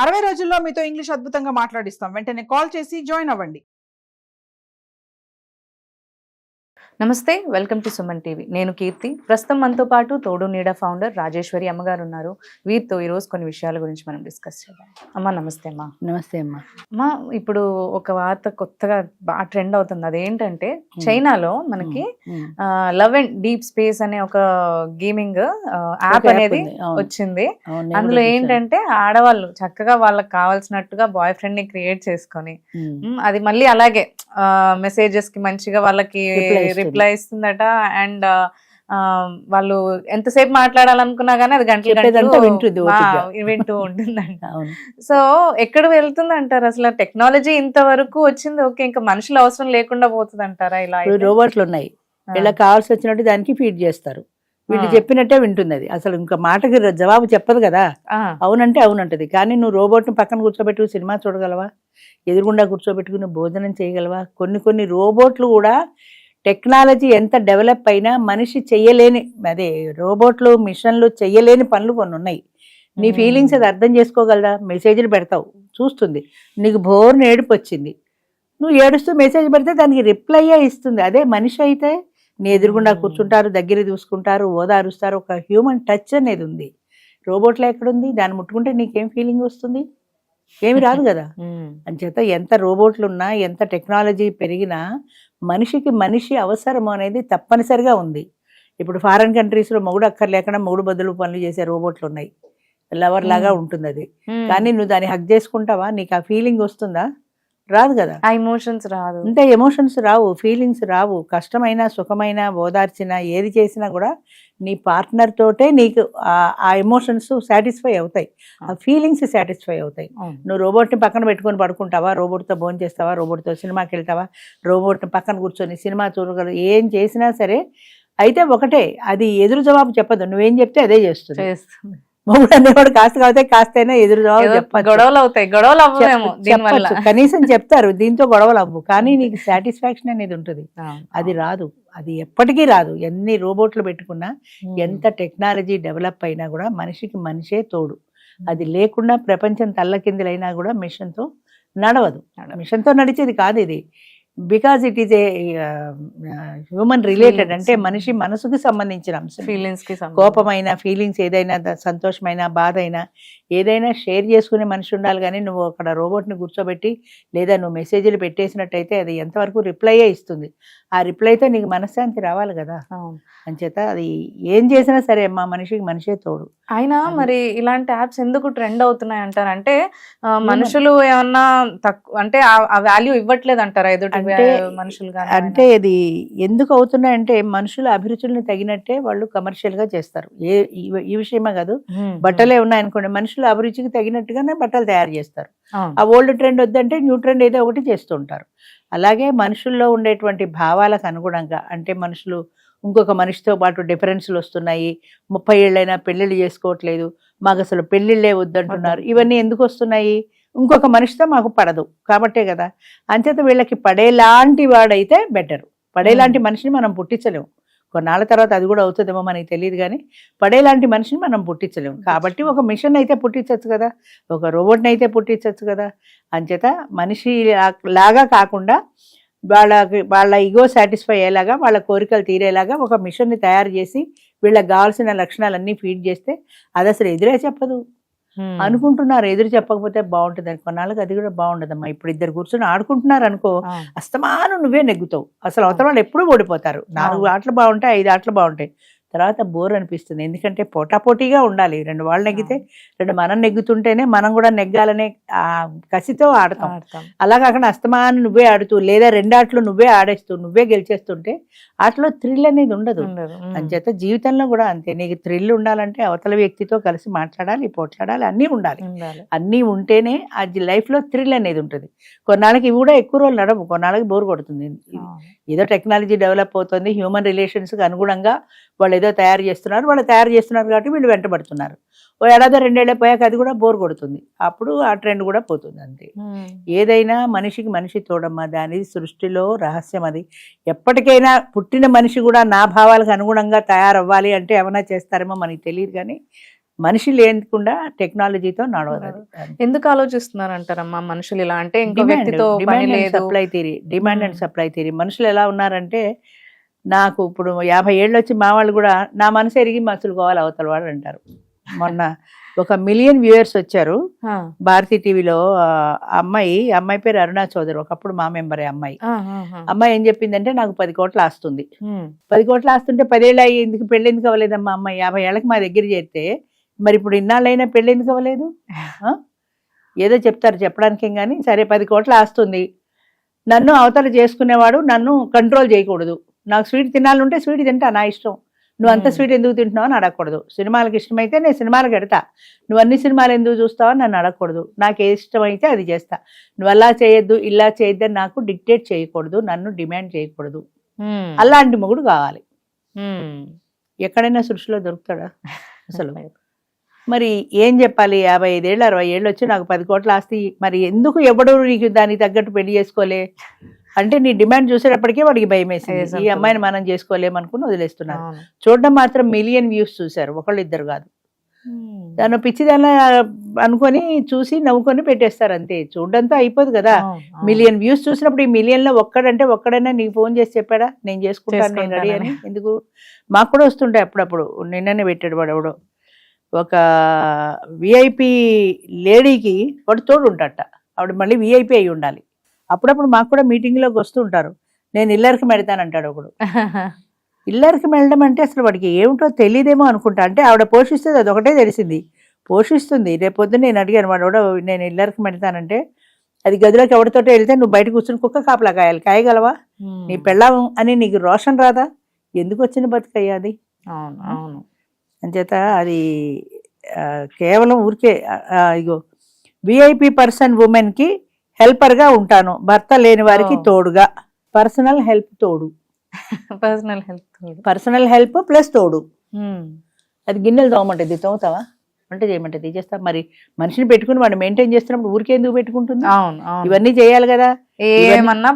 60 రోజుల్లో మీతో ఇంగ్లీష్ అద్భుతంగా మాట్లాడిస్తాం. వెంటనే కాల్ చేసి జాయిన్ అవ్వండి. నమస్తే, వెల్కమ్ టు సుమన్ టీవీ. నేను కీర్తి. ప్రస్తుతం మనతో పాటు తోడు నీడ ఫౌండర్ రాజేశ్వరి అమ్మగారు ఉన్నారు. వీరితో ఈరోజు కొన్ని విషయాల గురించి మనం డిస్కస్ చేద్దాం. అమ్మ నమస్తే. అమ్మా నమస్తే అమ్మా. అమ్మా, ఇప్పుడు ఒక వార్త కొత్తగా బాగా ట్రెండ్ అవుతుంది. అదేంటంటే చైనాలో మనకి లవ్ అండ్ డీప్ స్పేస్ అనే ఒక గేమింగ్ యాప్ అనేది వచ్చింది. అందులో ఏంటంటే ఆడవాళ్ళు చక్కగా వాళ్ళకి కావాల్సినట్టుగా బాయ్ ఫ్రెండ్ ని క్రియేట్ చేసుకొని అది మళ్ళీ అలాగే మెసేజెస్ కి మంచిగా వాళ్ళకి రిప్లై ఇస్తుందట. అండ్ వాళ్ళు ఎంతసేపు మాట్లాడాలనుకున్నా గానీ అది గంటలు వింటూ ఉంటుందంట. సో ఎక్కడ వెళ్తుంది అంటారు అసలు? టెక్నాలజీ ఇంతవరకు వచ్చింది, ఓకే, ఇంకా మనుషులు అవసరం లేకుండా పోతుంది అంటారా? ఇలా రోబోట్లు ఉన్నాయి, ఇలా కావాల్సి వచ్చినట్టు దానికి ఫీడ్ చేస్తారు. వీళ్ళు చెప్పినట్టే వింటుంది అది. అసలు ఇంకా మాటకి జవాబు చెప్పదు కదా. అవునంటే అవునంటది. కానీ నువ్వు రోబోట్ని పక్కన కూర్చోబెట్టు సినిమా చూడగలవా? ఎదురుగుండా కూర్చోబెట్టుకుని భోజనం చేయగలవా? కొన్ని రోబోట్లు కూడా టెక్నాలజీ ఎంత డెవలప్ అయినా మనిషి చెయ్యలేని, అదే రోబోట్లు మిషన్లు చెయ్యలేని పనులు కొన్ని ఉన్నాయి. నీ ఫీలింగ్స్ అది అర్థం చేసుకోగలరా? మెసేజ్లు పెడతావు, చూస్తుంది. నీకు బోర్ని ఏడుపు వచ్చింది, నువ్వు ఏడుస్తూ మెసేజ్ పెడితే దానికి రిప్లైయే ఇస్తుంది. అదే మనిషి అయితే నీ ఎదురుగుండా కూర్చుంటారు, దగ్గర చూసుకుంటారు, ఓదారుస్తారు. ఒక హ్యూమన్ టచ్ అనేది ఉంది. రోబోట్లో ఎక్కడుంది? దాన్ని ముట్టుకుంటే నీకేం ఫీలింగ్ వస్తుంది? ఏమి రాదు కదా. అంచేత ఎంత రోబోట్లు ఉన్నా, ఎంత టెక్నాలజీ పెరిగినా మనిషికి మనిషి అవసరం అనేది తప్పనిసరిగా ఉంది. ఇప్పుడు ఫారెన్ కంట్రీస్లో మొగుడు అక్కర్లేకుండా మొగుడు బదులు పనులు చేసే రోబోట్లు ఉన్నాయి. లవర్ లాగా ఉంటుంది అది. కానీ నువ్వు దాన్ని హక్ చేసుకుంటావా? నీకు ఆ ఫీలింగ్ వస్తుందా? రాదు కదా. ఆ ఎమోషన్స్ రాదు. అంటే ఎమోషన్స్ రావు, ఫీలింగ్స్ రావు. కష్టమైనా సుఖమైనా ఓదార్చినా ఏది చేసినా కూడా నీ పార్ట్నర్ తోటే నీకు ఆ ఎమోషన్స్ సాటిస్ఫై అవుతాయి, ఆ ఫీలింగ్స్ సాటిస్ఫై అవుతాయి. నువ్వు రోబోట్ని పక్కన పెట్టుకొని పడుకుంటావా? రోబోట్తో భోజనం చేస్తావా? రోబోట్తో సినిమాకి వెళ్తావా? రోబోట్ని పక్కన కూర్చొని సినిమా చూడగలవు. ఏం చేసినా సరే అయితే ఒకటే, అది ఎదురు జవాబు చెప్పదు. నువ్వేం చెప్తే అదే చేస్తుంది. మొగుడు అనేవాడు కాస్త కాకపోతే కాస్తైనా ఎదురు జవాబు చెప్పచ్చు. గొడవలు అవుతాయి, గొడవలు చెప్పచ్చు, కనీసం చెప్తారు. దీంతో గొడవలు అవ్వు, కానీ నీకు సాటిస్ఫాక్షన్ అనేది ఉంటుంది. అది రాదు, అది ఎప్పటికీ రాదు. ఎన్ని రోబోట్లు పెట్టుకున్నా, ఎంత టెక్నాలజీ డెవలప్ అయినా కూడా మనిషికి మనిషే తోడు. అది లేకుండా ప్రపంచం తల్లకిందులైనా కూడా మిషన్తో నడవదు. మిషన్తో నడిచేది కాదు ఇది. Because it is a human related. అంటే మనిషి మనసుకు సంబంధించిన అంశం. ఫీలింగ్స్ కి, కోపమైన ఫీలింగ్స్ ఏదైనా, సంతోషమైన బాధ అయినా ఏదైనా షేర్ చేసుకునే మనిషి ఉండాలి. కానీ నువ్వు అక్కడ రోబోట్ని కూర్చోబెట్టి లేదా నువ్వు మెసేజ్లు పెట్టేసినట్టయితే అది ఎంతవరకు రిప్లైయే ఇస్తుంది. ఆ రిప్లైతో నీకు మనశ్శాంతి రావాలి కదా. అంచేత అది ఏం చేసినా సరే మా మనిషికి మనిషే తోడు. అయినా మరి ఇలాంటి యాప్స్ ఎందుకు ట్రెండ్ అవుతున్నాయి అంటారు? అంటే మనుషులు ఏమన్నా తక్కువ అంటే ఆ వాల్యూ ఇవ్వట్లేదు అంటారా ఎదుటి మనుషులు? అంటే ఇది ఎందుకు అవుతున్నాయంటే మనుషుల అభిరుచులను తగినట్టే వాళ్ళు కమర్షియల్ గా చేస్తారు. ఈ విషయమే కాదు, బట్టలే ఉన్నాయనుకోండి, మనుషుల అభిరుచికి తగినట్టుగానే బట్టలు తయారు చేస్తారు. ఆ ఓల్డ్ ట్రెండ్ వద్దంటే న్యూ ట్రెండ్ ఏదో ఒకటి చేస్తూ ఉంటారు. అలాగే మనుషుల్లో ఉండేటువంటి భావాలకు అనుగుణంగా, అంటే మనుషులు ఇంకొక మనిషితో పాటు డిఫరెన్స్లు వస్తున్నాయి, 30 ఏళ్ళైనా పెళ్ళిళ్ళు చేసుకోవట్లేదు, మాకు అసలు పెళ్ళిళ్ళే వద్దంటున్నారు. ఇవన్నీ ఎందుకు వస్తున్నాయి? ఇంకొక మనిషితో మాకు పడదు కాబట్టే కదా. అంచేత వీళ్ళకి పడేలాంటి వాడైతే బెటరు. పడేలాంటి మనిషిని మనం పుట్టించలేము. కొన్నాళ్ళ తర్వాత అది కూడా అవుతుందేమో మనకి తెలియదు, కానీ పడేలాంటి మనిషిని మనం పుట్టించలేము. కాబట్టి ఒక మిషన్ అయితే పుట్టించవచ్చు కదా, ఒక రోబోట్ని అయితే పుట్టించవచ్చు కదా. అంచేత మనిషి లాగా కాకుండా వాళ్ళ ఈగో సాటిస్ఫై అయ్యేలాగా, వాళ్ళ కోరికలు తీరేలాగా ఒక మిషన్ని తయారు చేసి వీళ్ళకి కావాల్సిన లక్షణాలన్నీ ఫీడ్ చేస్తే అది అసలు ఎదురే చెప్పదు అనుకుంటున్నారు. ఎదురు చెప్పకపోతే బాగుంటుంది అని. కొన్నాళ్ళకి అది కూడా బాగుండదమ్మా. ఇప్పుడు ఇద్దరు కూర్చొని ఆడుకుంటున్నారు అనుకో, అస్తమానం నువ్వే నెగ్గుతావు. అసలు అవతల వాళ్ళు ఎప్పుడూ ఓడిపోతారు. 4 ఆటలు బాగుంటాయి, 5 ఆటలు బాగుంటాయి, తర్వాత బోర్ అనిపిస్తుంది. ఎందుకంటే పోటాపోటీగా ఉండాలి. 2 వాళ్ళు నెగ్గితే 2 మనం నెగ్గుతుంటేనే మనం కూడా నెగ్గాలనే కసితో ఆడతాం. అలా కాకుండా అస్తమానం నువ్వే ఆడుతూ లేదా 2 ఆటలు నువ్వే ఆడేస్తూ నువ్వే గెలిచేస్తుంటే ఆటలో థ్రిల్ అనేది ఉండదు. అంచేత జీవితంలో కూడా అంతే. నీకు థ్రిల్ ఉండాలంటే అవతల వ్యక్తితో కలిసి మాట్లాడాలి, పోట్లాడాలి, అన్నీ ఉండాలి. అన్నీ ఉంటేనే అది లైఫ్లో థ్రిల్ అనేది ఉంటుంది. కొన్నాళ్ళకి ఇవి కూడా ఎక్కువ రోజులు నడవు, కొన్నాళ్ళకి బోర్ కొడుతుంది. ఏదో టెక్నాలజీ డెవలప్ అవుతుంది, హ్యూమన్ రిలేషన్స్కి అనుగుణంగా వాళ్ళు ఏదో తయారు చేస్తున్నారు కాబట్టి వీళ్ళు వెంటబడుతున్నారు. ఓ ఏడాది 2 ఏళ్ళే పోయాక అది కూడా బోర్ కొడుతుంది. అప్పుడు ఆ ట్రెండ్ కూడా పోతుంది. అంతే. ఏదైనా మనిషికి మనిషి తోడమ్మా, దాని సృష్టిలో రహస్యం అది. ఎప్పటికైనా పుట్టిన మనిషి కూడా నా భావాలకు అనుగుణంగా తయారవ్వాలి అంటే ఏమైనా చేస్తారేమో మనకి తెలియదు, కానీ మనిషి లేకుండా టెక్నాలజీతో నడవదు అది. ఎందుకు ఆలోచిస్తున్నారు అంటారమ్మా మనుషులు ఇలా? అంటే ఇంకో వ్యక్తితో పని లేదు. Demand and supply theory. మనుషులు ఎలా ఉన్నారంటే, నాకు ఇప్పుడు 50 ఏళ్ళు వచ్చి మా వాళ్ళు కూడా నా మనసు ఎరిగి మసులుకోవాలి అవతల వాడు అంటారు. మొన్న 1 మిలియన్ వ్యూయర్స్ వచ్చారు భారతీ టీవీలో. అమ్మాయి పేరు అరుణా చౌదరి, ఒకప్పుడు మా మెంబరే అమ్మాయి. అమ్మాయి ఏం చెప్పిందంటే, నాకు 10 కోట్ల ఆస్తుంది. 10 కోట్ల ఆస్తుంటే 10 ఏళ్ళు అయ్యి ఎందుకు పెళ్ళి ఎందుకు అవ్వలేదమ్మా అమ్మాయి? 50 ఏళ్ళకి మా దగ్గర చేస్తే మరి ఇప్పుడు ఇన్నాళ్ళైనా పెళ్ళి ఎందుకు అవ్వలేదు? ఏదో చెప్తారు చెప్పడానికేం కానీ. సరే 10 కోట్ల ఆస్తుంది, నన్ను అవతల చేసుకునేవాడు నన్ను కంట్రోల్ చేయకూడదు. నాకు స్వీట్ తినాలంటే స్వీట్ తింటా, నా ఇష్టం. నువ్వు అంత స్వీట్ ఎందుకు తింటున్నావు అని అడగకూడదు. సినిమాలకు ఇష్టమైతే నేను సినిమాలకు ఎడతా, నువ్వు అన్ని సినిమాలు ఎందుకు చూస్తావు అని నన్ను అడగకూడదు. నాకు ఏ ఇష్టమైతే అది చేస్తా. నువ్వు అలా చేయొద్దు ఇలా చేయొద్దు అని నాకు డిక్టేట్ చేయకూడదు, నన్ను డిమాండ్ చేయకూడదు. అలాంటి మొగుడు కావాలి. ఎక్కడైనా సృష్టిలో దొరుకుతాడా అసలు? మరి ఏం చెప్పాలి? 55 ఏళ్ళు 60 ఏళ్ళు వచ్చి నాకు 10 కోట్ల ఆస్తి, మరి ఎందుకు ఎవడు నీకు దానికి తగ్గట్టు పెళ్లి చేసుకోలే అంటే నీ డిమాండ్ చూసేటప్పటికే వాడికి భయం వేసింది. ఈ అమ్మాయిని మనం చేసుకోలేమనుకుని వదిలేస్తున్నారు. చూడడం మాత్రం మిలియన్ వ్యూస్ చూశారు, ఒకళ్ళు ఇద్దరు కాదు. దాన్ని పిచ్చిదాన్ని అనుకొని చూసి నవ్వుకొని పెట్టేస్తారు అంతే. చూడడంతో అయిపోదు కదా. మిలియన్ వ్యూస్ చూసినప్పుడు ఈ మిలియన్లో ఒక్కడైనా నీకు ఫోన్ చేసి చెప్పాడా నేను చేసుకుంటాను నేను రెడీ అని? ఎందుకు? మాకు కూడా వస్తుంటాయి అప్పుడప్పుడు. నిన్ననే పెట్టాడు వాడు ఎవడో, ఒక విఐపి లేడీకి వాడు తోడు ఉంటాడట. ఆవిడ మళ్ళీ విఐపి అయి ఉండాలి. అప్పుడప్పుడు మాకు కూడా మీటింగ్లోకి వస్తూ ఉంటారు. నేను ఇల్లరికి మెడతానంటాడు ఒకడు. ఇల్లరికి వెళ్ళడం అంటే అసలు వాడికి ఏమిటో తెలియదేమో అనుకుంటా. అంటే ఆవిడ పోషిస్తుంది, అదొకటే తెలిసింది, పోషిస్తుంది. రేపొద్దున నేను అడిగాను వాడు కూడా, నేను ఇల్లరికి మెడతానంటే అది గదిలోకి ఎవరితోటో వెళ్తే నువ్వు బయట కూర్చుని కుక్క కాపలా కాయాలి, కాయగలవా? నీ పెళ్ళాం అని నీకు రోషన్ రాదా? ఎందుకు వచ్చిన బతుకయ్యా అది? అంచేత అది కేవలం ఊరికే ఇగో విఐపి పర్సన్ ఉమెన్కి హెల్పర్గా ఉంటాను, భర్త లేని వారికి తోడుగా. పర్సనల్ హెల్ప్ తోడు, పర్సనల్ హెల్ప్ ప్లస్ తోడు. అది గిన్నెలు తోమంటది, తోముతావా? అంటే చేయమంటది, చేస్తా. మరి మనిషిని పెట్టుకుని వాడు మెయింటైన్ చేస్తున్నప్పుడు ఊరికే ఎందుకు పెట్టుకుంటుంది? ఇవన్నీ చేయాలి కదా, ఏమన్నా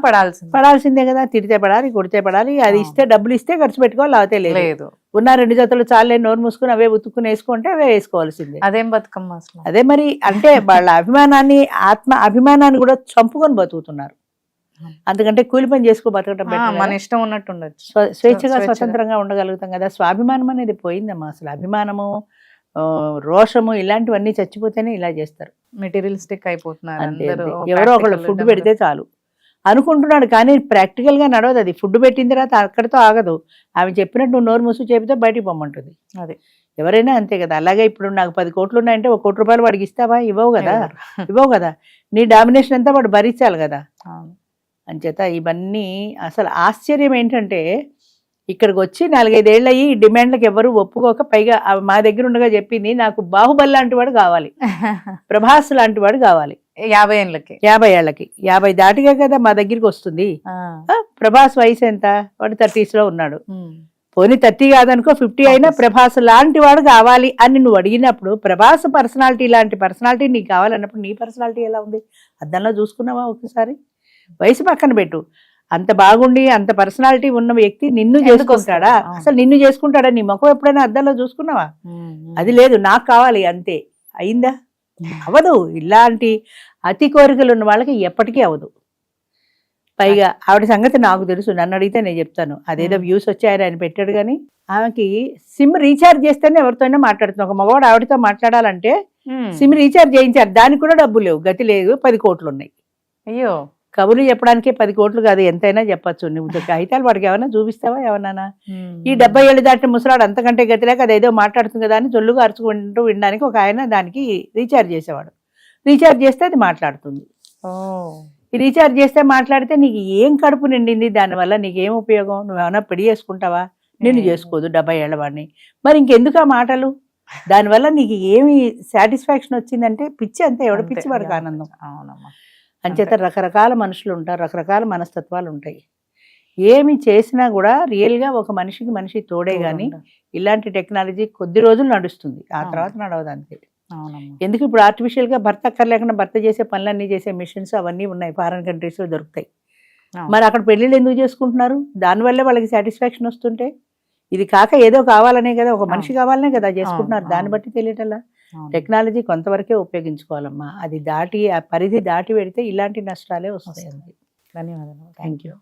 పడాల్సిందే కదా. తిడితే పడాలి, కొడితే పడాలి. అది ఇస్తే డబ్బులు ఇస్తే ఖర్చు పెట్టుకోవాలి, లేకపోతే లేదు. ఉన్న 2 జతలు చాలే నోరు మూసుకుని అవే ఉతుక్కుని వేసుకుంటే అవే వేసుకోవాల్సిందే. అదేం బతుకమ్మ అసలు? అదే మరి. అంటే వాళ్ళ అభిమానాన్ని, ఆత్మ అభిమానాన్ని కూడా చంపుకొని బతుకుతున్నారు. అందుకంటే కూలి పని చేసుకో బతకటం మన ఇష్టం ఉన్నట్టు ఉండొచ్చు, స్వేచ్ఛగా స్వతంత్రంగా ఉండగలుగుతాం కదా. స్వాభిమానం అనేది పోయిందమ్మా అసలు. అభిమానము, రోషము ఇలాంటివన్నీ చచ్చిపోతేనే ఇలా చేస్తారు. మెటీరియలిస్టిక్ అయిపోతున్నారు. ఎవరో ఒకళ్ళు ఫుడ్ పెడితే చాలు అనుకుంటున్నాడు, కానీ ప్రాక్టికల్ గా నడవదు అది. ఫుడ్ పెట్టిన తర్వాత అక్కడితో ఆగదు. ఆమె చెప్పినట్టు నువ్వు నోరు మూసు చెబితే బయటికి పొమ్మంటుంది. అదే ఎవరైనా అంతే కదా. అలాగే ఇప్పుడు నాకు 10 కోట్లు ఉన్నాయంటే 1 కోటి రూపాయలు వాడికి ఇస్తావా? ఇవ్వవు కదా. నీ డామినేషన్ అంతా వాడు భరించాలి కదా. అంచేత ఇవన్నీ అసలు ఆశ్చర్యం ఏంటంటే, ఇక్కడికి వచ్చి 4-5 ఏళ్ళు అయ్యి ఈ డిమాండ్లకు ఎవరు ఒప్పుకోక, పైగా మా దగ్గర ఉండగా చెప్పింది నాకు బాహుబలి లాంటి వాడు కావాలి, ప్రభాస్ లాంటి వాడు కావాలి. 50 ఏళ్ళకి 50 దాటిగా కదా మా దగ్గరికి వస్తుంది. ప్రభాస్ వయసు ఎంత? వాడు 30s లో ఉన్నాడు. పోనీ 30 కాదనుకో, 50 అయినా ప్రభాస్ లాంటి వాడు కావాలి అని నువ్వు అడిగినప్పుడు, ప్రభాస్ పర్సనాలిటీ లాంటి పర్సనాలిటీ నీకు కావాలన్నప్పుడు నీ పర్సనాలిటీ ఎలా ఉంది? అద్దంలో చూసుకున్నావా ఒకసారి? వయసు పక్కన పెట్టు, అంత బాగుండి అంత పర్సనాలిటీ ఉన్న వ్యక్తి నిన్ను చేసుకుంటాడా? అసలు నిన్ను చేసుకుంటాడా? నీ ముఖం ఎప్పుడైనా అద్దంలో చూసుకున్నావా? అది లేదు, నాకు కావాలి అంతే. అయిందా? అవదు. ఇలాంటి అతి కోరికలు ఉన్న వాళ్ళకి ఎప్పటికీ అవదు. పైగా ఆవిడ సంగతి నాకు తెలుసు, నన్ను అడిగితే నేను చెప్తాను. అదేదో వ్యూస్ వచ్చాయని ఆయన పెట్టాడు, కానీ ఆమెకి సిమ్ రీఛార్జ్ చేస్తేనే ఎవరితోనే మాట్లాడుతుంది. ఒక మగవాడు ఆవిడతో మాట్లాడాలంటే సిమ్ రీఛార్జ్ చేయించారు, దానికి కూడా డబ్బులు లేవు, గతి లేదు. 10 కోట్లు ఉన్నాయి. అయ్యో, కబుర్లు చెప్పడానికే 10 కోట్లు కాదు, ఎంతైనా చెప్పచ్చు. నువ్వు కాగితాలు వాడికి ఏమన్నా చూపిస్తావా? ఏమన్నా ఈ 70 ఏళ్ళు దాటిన ముసలాడు అంతకంటే గతి లేక అదేదో మాట్లాడుతుంది కదా అని జొల్లుగా అరుచుకుంటూ వినడానికి ఒక ఆయన దానికి రీఛార్జ్ చేసేవాడు. రీఛార్జ్ చేస్తే అది మాట్లాడుతుంది. ఈ రీఛార్జ్ చేస్తే మాట్లాడితే నీకు ఏం కడుపు నిండింది? దానివల్ల నీకేం ఉపయోగం? నువ్వేమన్నా పెళ్లి చేసుకుంటావా? నిన్ను చేసుకోదు 70 ఏళ్ల వాడిని. మరి ఇంకెందుకు ఆ మాటలు? దానివల్ల నీకు ఏమి సాటిస్ఫాక్షన్ వచ్చిందంటే పిచ్చి, అంతే. ఎవడ పిచ్చి వాడికి ఆనందం. అంచేత రకరకాల మనుషులు ఉంటారు, రకరకాల మనస్తత్వాలు ఉంటాయి. ఏమి చేసినా కూడా రియల్గా ఒక మనిషికి మనిషి తోడే కానీ ఇలాంటి టెక్నాలజీ కొద్ది రోజులు నడుస్తుంది, ఆ తర్వాత నడవదు అంతే. ఎందుకు? ఇప్పుడు ఆర్టిఫిషియల్గా భర్త అక్కర్లేకుండా భర్త చేసే పనులన్నీ చేసే మిషన్స్ అవన్నీ ఉన్నాయి, ఫారెన్ కంట్రీస్లో దొరుకుతాయి. మరి అక్కడ పెళ్ళిళ్ళు ఎందుకు చేసుకుంటున్నారు? దానివల్లే వాళ్ళకి సాటిస్ఫాక్షన్ వస్తుంటే ఇది కాక ఏదో కావాలనే కదా, ఒక మనిషి కావాలనే కదా చేసుకుంటున్నారు. దాన్ని అవును. బట్టి తెలియటల్లా. అవును. టెక్నాలజీ కొంతవరకే ఉపయోగించుకోవాలమ్మా. అది దాటి ఆ పరిధి దాటి పెడితే ఇలాంటి నష్టాలే వస్తాయి. ధన్యవాదాలు. Thank you.